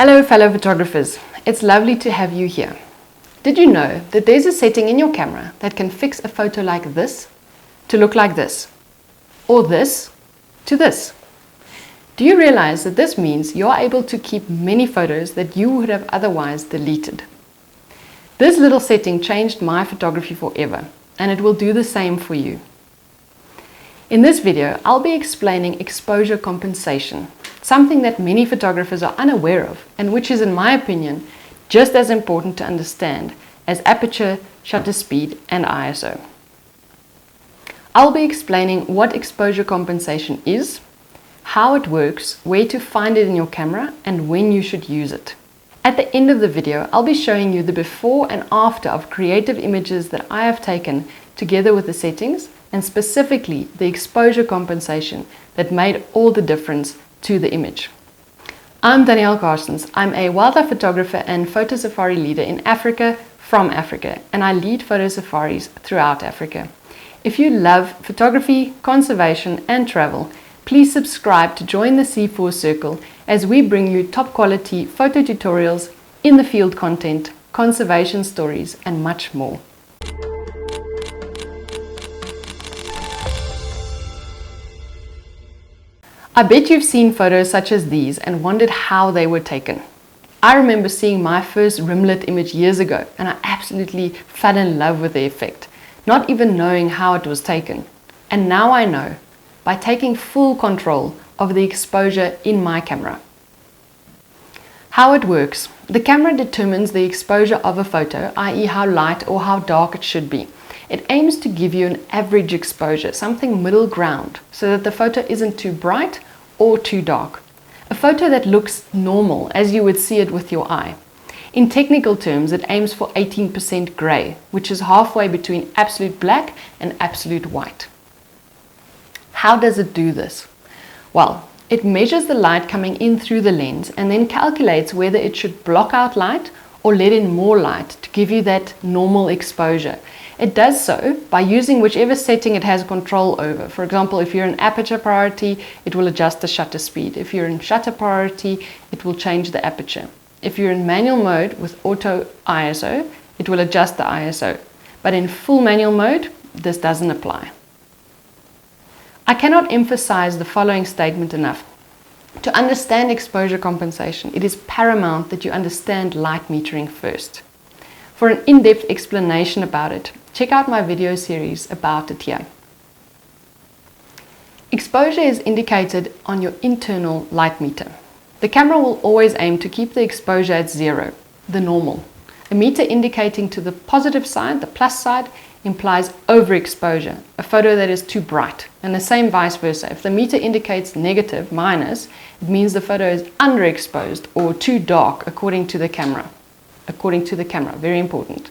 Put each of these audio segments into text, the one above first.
Hello fellow photographers, it's lovely to have you here. Did you know that there's a setting in your camera that can fix a photo like this to look like this, or this to this? Do you realize that this means you're able to keep many photos that you would have otherwise deleted? This little setting changed my photography forever, and it will do the same for you. In this video, I'll be explaining exposure compensation, something that many photographers are unaware of and which is, in my opinion, just as important to understand as aperture, shutter speed and ISO. I'll be explaining what exposure compensation is, how it works, where to find it in your camera and when you should use it. At the end of the video, I'll be showing you the before and after of creative images that I have taken together with the settings, and specifically the exposure compensation that made all the difference to the image. I'm Danielle Carstens. I'm a wildlife photographer and photo safari leader in Africa from Africa, and I lead photo safaris throughout Africa. If you love photography, conservation and travel, please subscribe to join the C4 Circle as we bring you top quality photo tutorials, in the field content, conservation stories and much more. I bet you've seen photos such as these and wondered how they were taken. I remember seeing my first rimlet image years ago and I absolutely fell in love with the effect, not even knowing how it was taken. And now I know, by taking full control of the exposure in my camera. How it works. The camera determines the exposure of a photo, i.e. how light or how dark it should be. It aims to give you an average exposure, something middle ground, so that the photo isn't too bright or too dark. A photo that looks normal as you would see it with your eye. In technical terms, it aims for 18% grey, which is halfway between absolute black and absolute white. How does it do this? Well, it measures the light coming in through the lens and then calculates whether it should block out light or let in more light to give you that normal exposure. It does so by using whichever setting it has control over. For example, if you're in aperture priority, it will adjust the shutter speed. If you're in shutter priority, it will change the aperture. If you're in manual mode with auto ISO, it will adjust the ISO. But in full manual mode, this doesn't apply. I cannot emphasize the following statement enough. To understand exposure compensation, it is paramount that you understand light metering first. For an in-depth explanation about it, check out my video series about it here. Exposure is indicated on your internal light meter. The camera will always aim to keep the exposure at 0, the normal. A meter indicating to the positive side, the plus side, implies overexposure, a photo that is too bright, and the same vice versa. If the meter indicates negative, minus, it means the photo is underexposed or too dark according to the camera. Very important.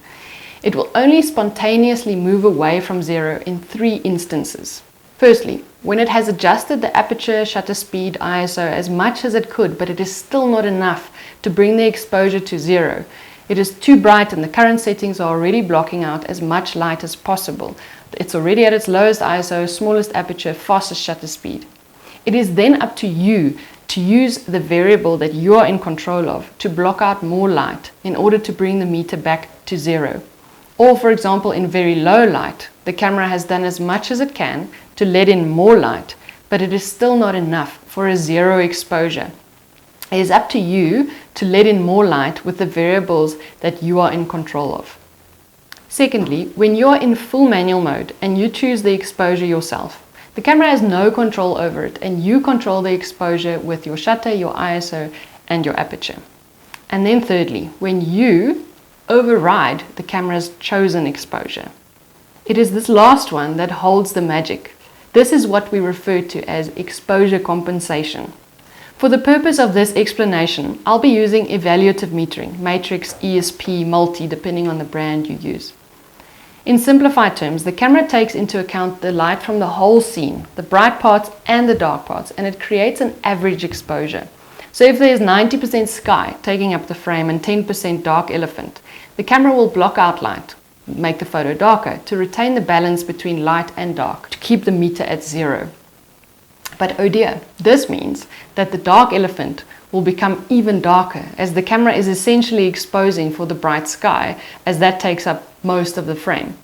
It will only spontaneously move away from 0 in 3 instances. Firstly, when it has adjusted the aperture, shutter speed, ISO as much as it could, but it is still not enough to bring the exposure to 0. It is too bright and the current settings are already blocking out as much light as possible. It's already at its lowest ISO, smallest aperture, fastest shutter speed. It is then up to you to use the variable that you are in control of to block out more light in order to bring the meter back to 0. Or for example, in very low light, the camera has done as much as it can to let in more light, but it is still not enough for a 0 exposure. It is up to you to let in more light with the variables that you are in control of. Secondly, when you are in full manual mode and you choose the exposure yourself, the camera has no control over it and you control the exposure with your shutter, your ISO and your aperture. And then thirdly, when you override the camera's chosen exposure. It is this last one that holds the magic. This is what we refer to as exposure compensation. For the purpose of this explanation, I'll be using evaluative metering, matrix, ESP, multi, depending on the brand you use. In simplified terms, the camera takes into account the light from the whole scene, the bright parts and the dark parts, and it creates an average exposure. So if there is 90% sky taking up the frame and 10% dark elephant, the camera will block out light, make the photo darker, to retain the balance between light and dark, to keep the meter at 0. But oh dear, this means that the dark elephant will become even darker as the camera is essentially exposing for the bright sky, as that takes up most of the frame.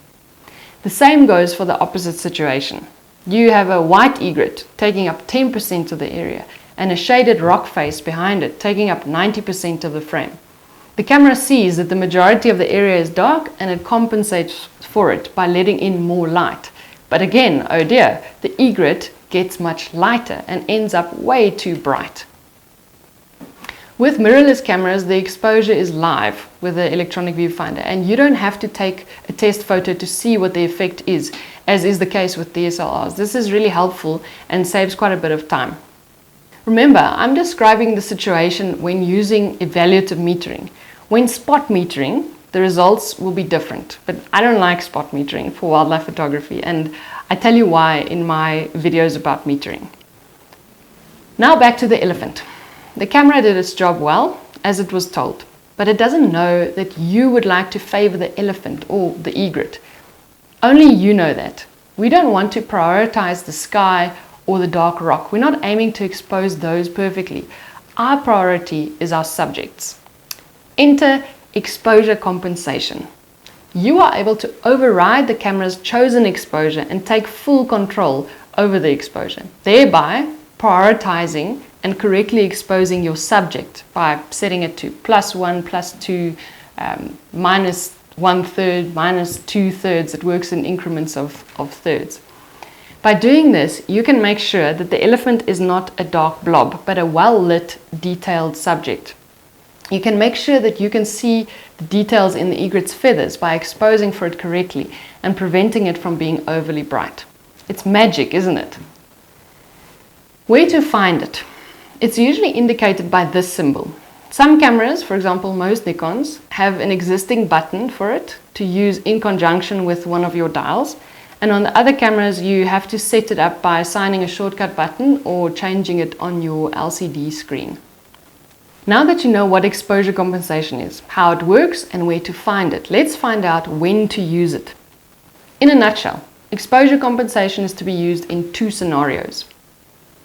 The same goes for the opposite situation. You have a white egret taking up 10% of the area and a shaded rock face behind it taking up 90% of the frame. The camera sees that the majority of the area is dark and it compensates for it by letting in more light. But again, oh dear, the egret gets much lighter and ends up way too bright. With mirrorless cameras, the exposure is live with the electronic viewfinder, and you don't have to take a test photo to see what the effect is, as is the case with DSLRs. This is really helpful and saves quite a bit of time. Remember, I'm describing the situation when using evaluative metering. When spot metering, the results will be different, but I don't like spot metering for wildlife photography, and I tell you why in my videos about metering. Now back to the elephant. The camera did its job well, as it was told, but it doesn't know that you would like to favor the elephant or the egret. Only you know that. We don't want to prioritize the sky or the dark rock. We're not aiming to expose those perfectly. Our priority is our subjects. Enter exposure compensation. You are able to override the camera's chosen exposure and take full control over the exposure, thereby prioritizing and correctly exposing your subject by setting it to +1, +2, -1/3, -2/3. It works in increments of thirds. By doing this, you can make sure that the elephant is not a dark blob, but a well-lit, detailed subject. You can make sure that you can see the details in the egret's feathers by exposing for it correctly and preventing it from being overly bright. It's magic, isn't it? Where to find it? It's usually indicated by this symbol. Some cameras, for example most Nikons, have an existing button for it to use in conjunction with one of your dials, and on the other cameras you have to set it up by assigning a shortcut button or changing it on your LCD screen. Now that you know what exposure compensation is, how it works and where to find it, let's find out when to use it. In a nutshell, exposure compensation is to be used in two scenarios.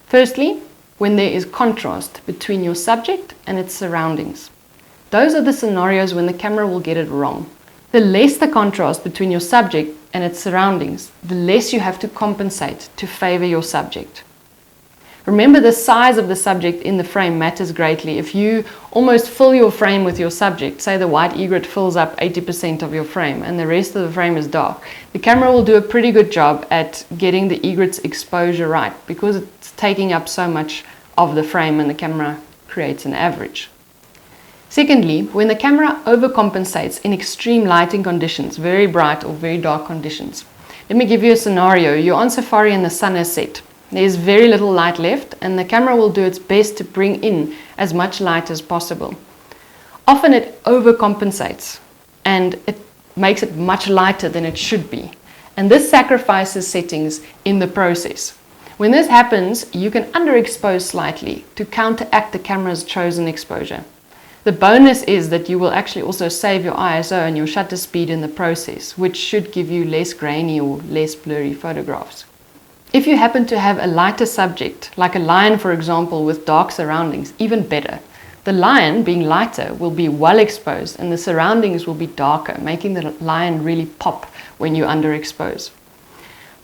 Firstly, when there is contrast between your subject and its surroundings. Those are the scenarios when the camera will get it wrong. The less the contrast between your subject and its surroundings, the less you have to compensate to favor your subject. Remember, the size of the subject in the frame matters greatly. If you almost fill your frame with your subject, say the white egret fills up 80% of your frame and the rest of the frame is dark, the camera will do a pretty good job at getting the egret's exposure right because it's taking up so much of the frame and the camera creates an average. Secondly, when the camera overcompensates in extreme lighting conditions, very bright or very dark conditions. Let me give you a scenario. You're on safari and the sun has set. There's very little light left and the camera will do its best to bring in as much light as possible. Often it overcompensates and it makes it much lighter than it should be. And this sacrifices settings in the process. When this happens, you can underexpose slightly to counteract the camera's chosen exposure. The bonus is that you will actually also save your ISO and your shutter speed in the process, which should give you less grainy or less blurry photographs. If you happen to have a lighter subject, like a lion for example with dark surroundings, even better. The lion, being lighter, will be well exposed and the surroundings will be darker, making the lion really pop when you underexpose.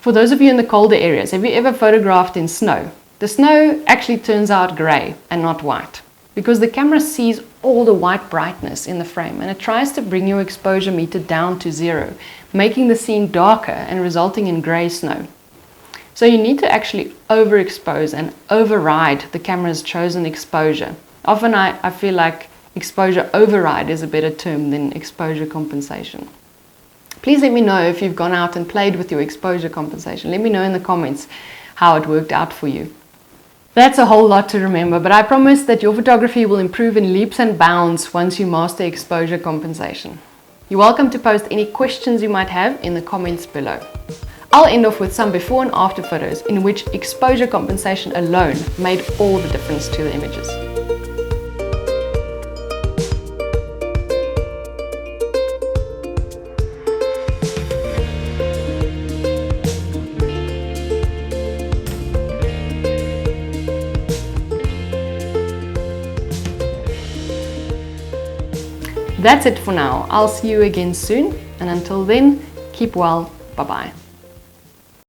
For those of you in the colder areas, have you ever photographed in snow? The snow actually turns out grey and not white because the camera sees all the white brightness in the frame and it tries to bring your exposure meter down to 0, making the scene darker and resulting in grey snow. So you need to actually overexpose and override the camera's chosen exposure. Often I feel like exposure override is a better term than exposure compensation. Please let me know if you've gone out and played with your exposure compensation. Let me know in the comments how it worked out for you. That's a whole lot to remember, but I promise that your photography will improve in leaps and bounds once you master exposure compensation. You're welcome to post any questions you might have in the comments below. I'll end off with some before and after photos in which exposure compensation alone made all the difference to the images. That's it for now. I'll see you again soon, and until then, keep well. Bye-bye.